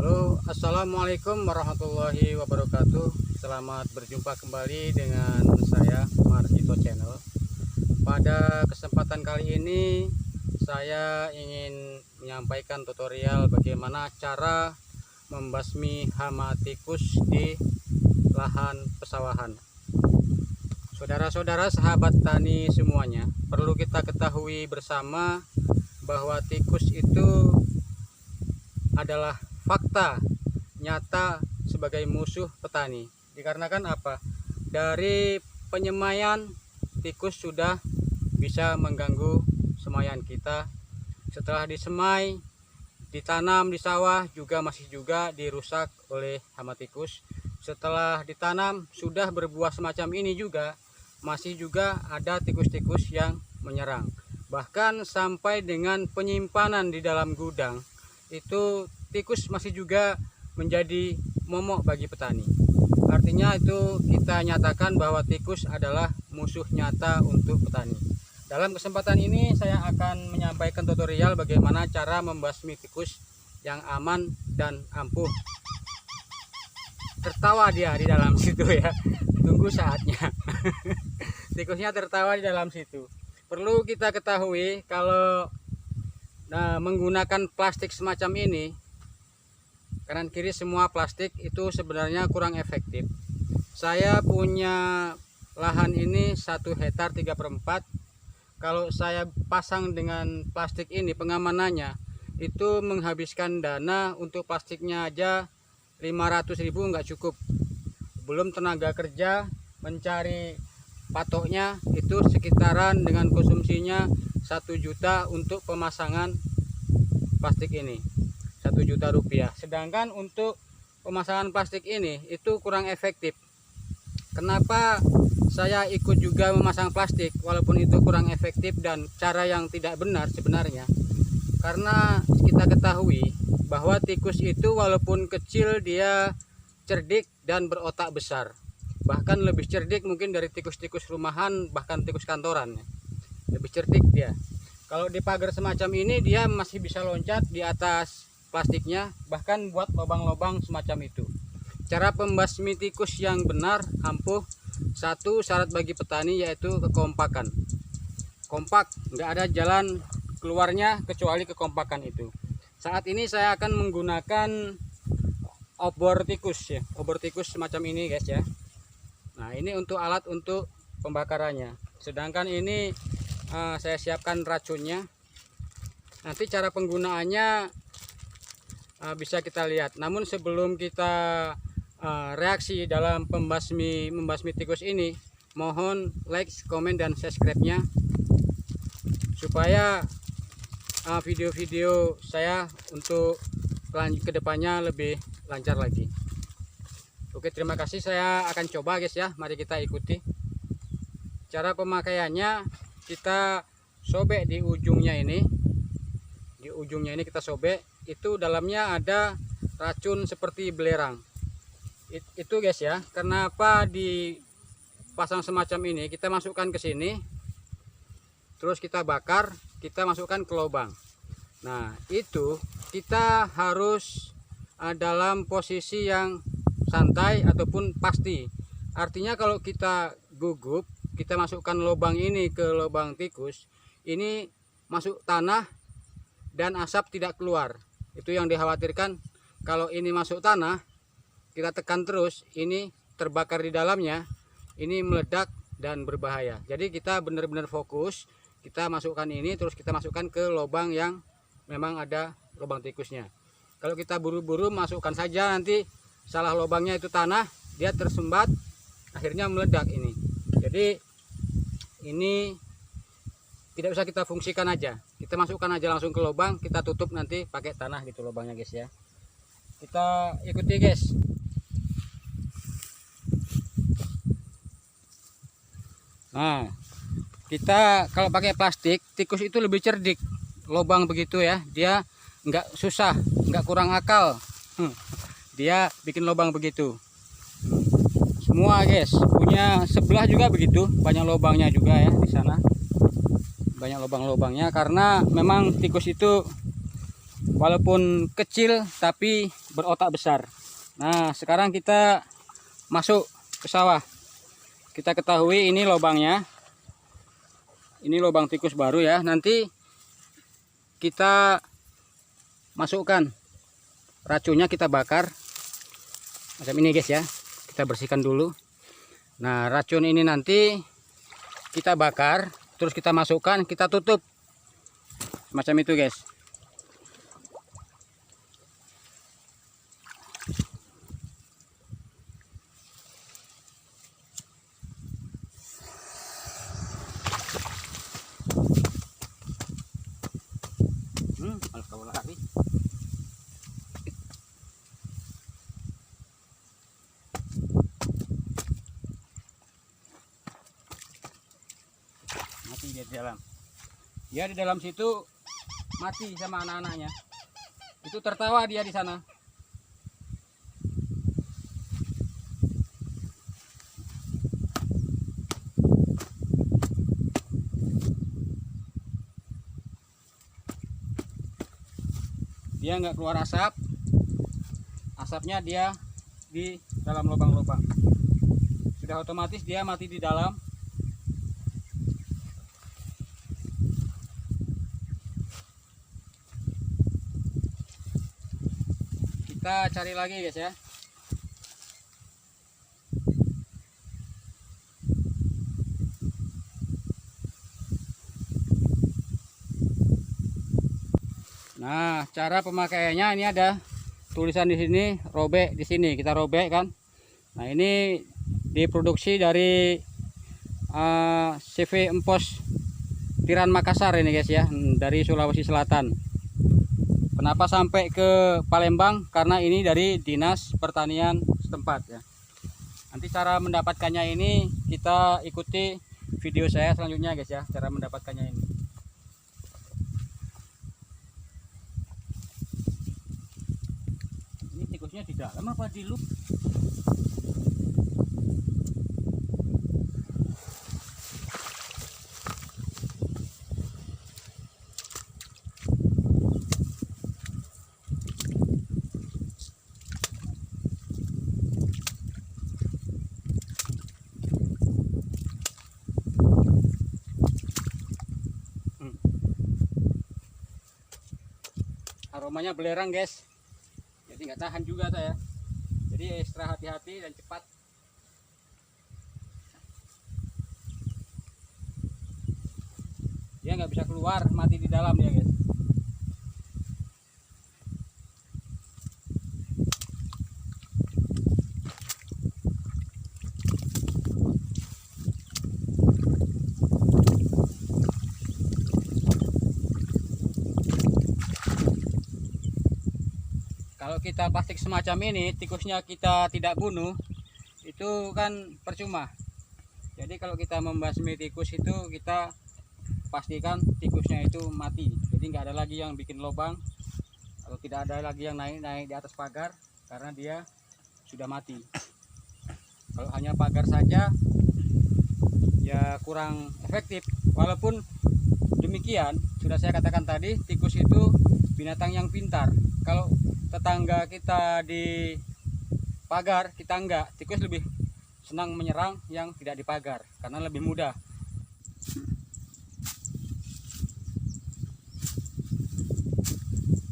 Halo, assalamualaikum warahmatillahi wabarakatuh. Selamat berjumpa kembali dengan saya Marsito Channel. Pada kesempatan kali ini saya ingin menyampaikan tutorial bagaimana cara membasmi hama tikus di lahan pesawahan. Saudara-saudara, sahabat tani semuanya, perlu kita ketahui bersama bahwa tikus itu adalah fakta nyata sebagai musuh petani. Dikarenakan apa? Dari penyemaian, tikus sudah bisa mengganggu semaian kita. Setelah disemai, ditanam di sawah masih juga dirusak oleh hama tikus. Setelah ditanam sudah berbuah semacam ini juga masih juga ada tikus-tikus yang menyerang. Bahkan sampai dengan penyimpanan di dalam gudang itu tikus masih juga menjadi momok bagi petani. Artinya itu kita nyatakan bahwa tikus adalah musuh nyata untuk petani. Dalam kesempatan ini saya akan menyampaikan tutorial bagaimana cara membasmi tikus yang aman dan ampuh. Tertawa dia di dalam situ ya. Tunggu saatnya. Tikusnya tertawa di dalam situ. Perlu kita ketahui kalau menggunakan plastik semacam ini, kanan kiri semua plastik, itu sebenarnya kurang efektif. Saya punya lahan ini 1 hektar 3/4. Kalau saya pasang dengan plastik ini, pengamanannya itu menghabiskan dana untuk plastiknya aja 500.000 nggak cukup. Belum tenaga kerja mencari patoknya, itu sekitaran dengan konsumsinya 1 juta untuk pemasangan plastik ini, 1 juta rupiah. Sedangkan untuk pemasangan plastik ini itu kurang efektif. Kenapa saya ikut juga memasang plastik walaupun itu kurang efektif dan cara yang tidak benar sebenarnya? Karena kita ketahui bahwa tikus itu walaupun kecil dia cerdik dan berotak besar. Bahkan lebih cerdik mungkin dari tikus-tikus rumahan, bahkan tikus kantoran. Lebih cerdik dia. Kalau di pagar semacam ini dia masih bisa loncat di atas plastiknya, bahkan buat lubang-lubang semacam itu. Cara pembasmi tikus yang benar, ampuh, satu syarat bagi petani yaitu kekompakan. Kompak, nggak ada jalan keluarnya kecuali kekompakan itu. Saat ini saya akan menggunakan obor tikus ya, obor tikus semacam ini guys ya. Nah, ini untuk alat untuk pembakarannya. Sedangkan ini saya siapkan racunnya. Nanti cara penggunaannya bisa kita lihat. Namun sebelum kita reaksi dalam membasmi tikus ini, mohon like, komen, dan subscribe-nya supaya video-video saya untuk kedepannya lebih lancar lagi. Oke, terima kasih. Saya akan coba guys ya. Mari kita ikuti. Cara pemakaiannya, kita sobek di ujungnya ini. Di ujungnya ini kita sobek. Itu dalamnya ada racun seperti belerang. Itu guys ya. Kenapa dipasang semacam ini? Kita masukkan ke sini. Terus kita bakar, kita masukkan ke lubang. Nah, itu kita harus dalam posisi yang santai ataupun pasti. Artinya kalau kita gugup, kita masukkan lubang ini ke lubang tikus, ini masuk tanah dan asap tidak keluar. Itu yang dikhawatirkan. Kalau ini masuk tanah, kita tekan terus, ini terbakar di dalamnya, ini meledak dan berbahaya. Jadi kita benar-benar fokus, kita masukkan ini, terus kita masukkan ke lubang yang memang ada lubang tikusnya. Kalau kita buru-buru masukkan saja, nanti salah lubangnya itu tanah, dia tersumbat, akhirnya meledak ini. Jadi ini tidak usah kita fungsikan aja, kita masukkan aja langsung ke lubang, kita tutup nanti pakai tanah gitu lubangnya guys ya. Kita ikuti guys. Nah, kita kalau pakai plastik, tikus itu lebih cerdik. Lubang begitu ya, dia nggak susah, nggak kurang akal. Dia bikin lubang begitu. Semua guys, punya sebelah juga begitu, banyak lubangnya juga ya di sana. Banyak lubang-lubangnya karena memang tikus itu walaupun kecil tapi berotak besar. Nah, sekarang kita masuk ke sawah. Kita ketahui ini lubangnya. Ini lubang tikus baru ya. Nanti kita masukkan racunnya, kita bakar macam ini guys ya. Kita bersihkan dulu. Nah, racun ini nanti kita bakar, terus kita masukkan, kita tutup macam itu guys. Malas kau lari. Mati dia di dalam. Dia di dalam situ mati sama anak-anaknya. Itu tertawa dia di sana. Dia nggak keluar asap, asapnya dia di dalam lubang-lubang. Sudah otomatis dia mati di dalam. Kita cari lagi guys ya. Nah, cara pemakaiannya ini ada tulisan di sini, robek di sini, kita robek kan. Nah, ini diproduksi dari CV Empos Tiran Makassar ini guys ya, dari Sulawesi Selatan. Kenapa sampai ke Palembang? Karena ini dari Dinas Pertanian setempat ya. Nanti cara mendapatkannya ini kita ikuti video saya selanjutnya guys ya, cara mendapatkannya ini. Tikusnya di dalam apa di luar? Aromanya belerang guys, jadi nggak tahan juga saya, jadi ekstra hati-hati dan cepat. Dia nggak bisa keluar, mati di dalam dia guys. Kalau kita plastik semacam ini, tikusnya kita tidak bunuh, itu kan percuma. Jadi kalau kita membasmi tikus itu, kita pastikan tikusnya itu mati. Jadi nggak ada lagi yang bikin lubang, atau tidak ada lagi yang naik di atas pagar, karena dia sudah mati. Kalau hanya pagar saja, ya kurang efektif. Walaupun demikian, sudah saya katakan tadi, tikus itu binatang yang pintar. Kalau tetangga kita di pagar, kita enggak, tikus lebih senang menyerang yang tidak di pagar karena lebih mudah.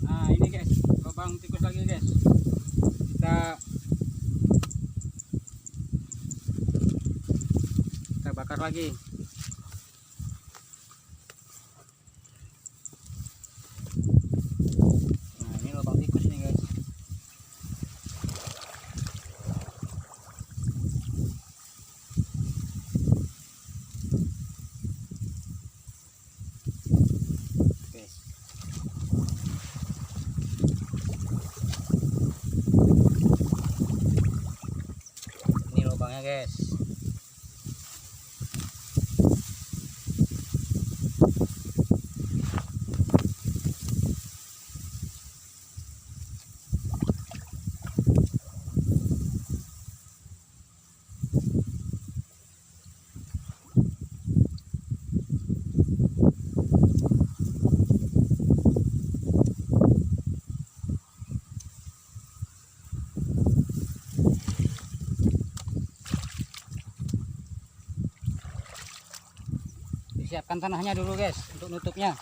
Nah ini guys, lubang tikus lagi guys, kita bakar lagi. Guys, disiapkan tanahnya dulu guys untuk nutupnya.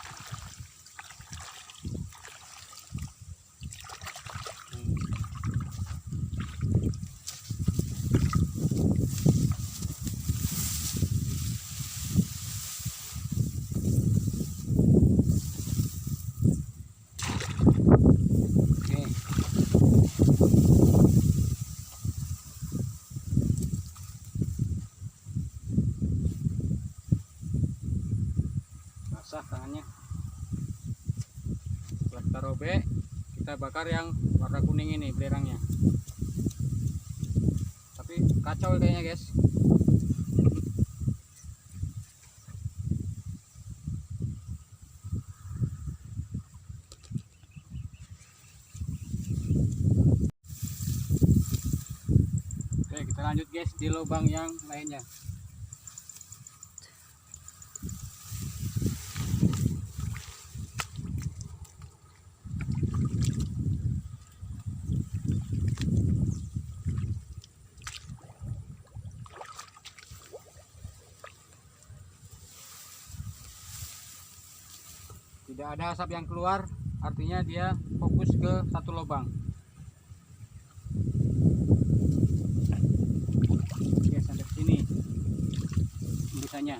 Basah tangannya. Setelah kita robek, kita bakar yang warna kuning ini belerangnya. Tapi kacau kayaknya guys. Oke, kita lanjut guys di lubang yang lainnya. Tidak ada asap yang keluar, artinya dia fokus ke satu lubang. Oke, sampai sini embusannya.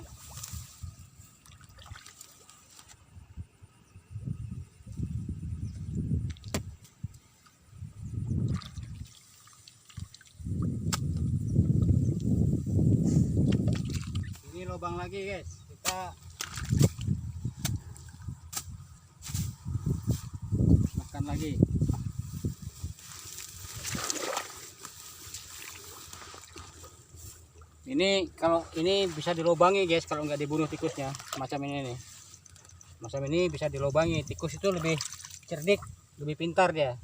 Ini lubang lagi guys, kita lagi. Ini kalau ini bisa dilubangi guys, kalau nggak dibunuh tikusnya macam ini nih. Macam ini bisa dilubangi. Tikus itu lebih cerdik, lebih pintar dia.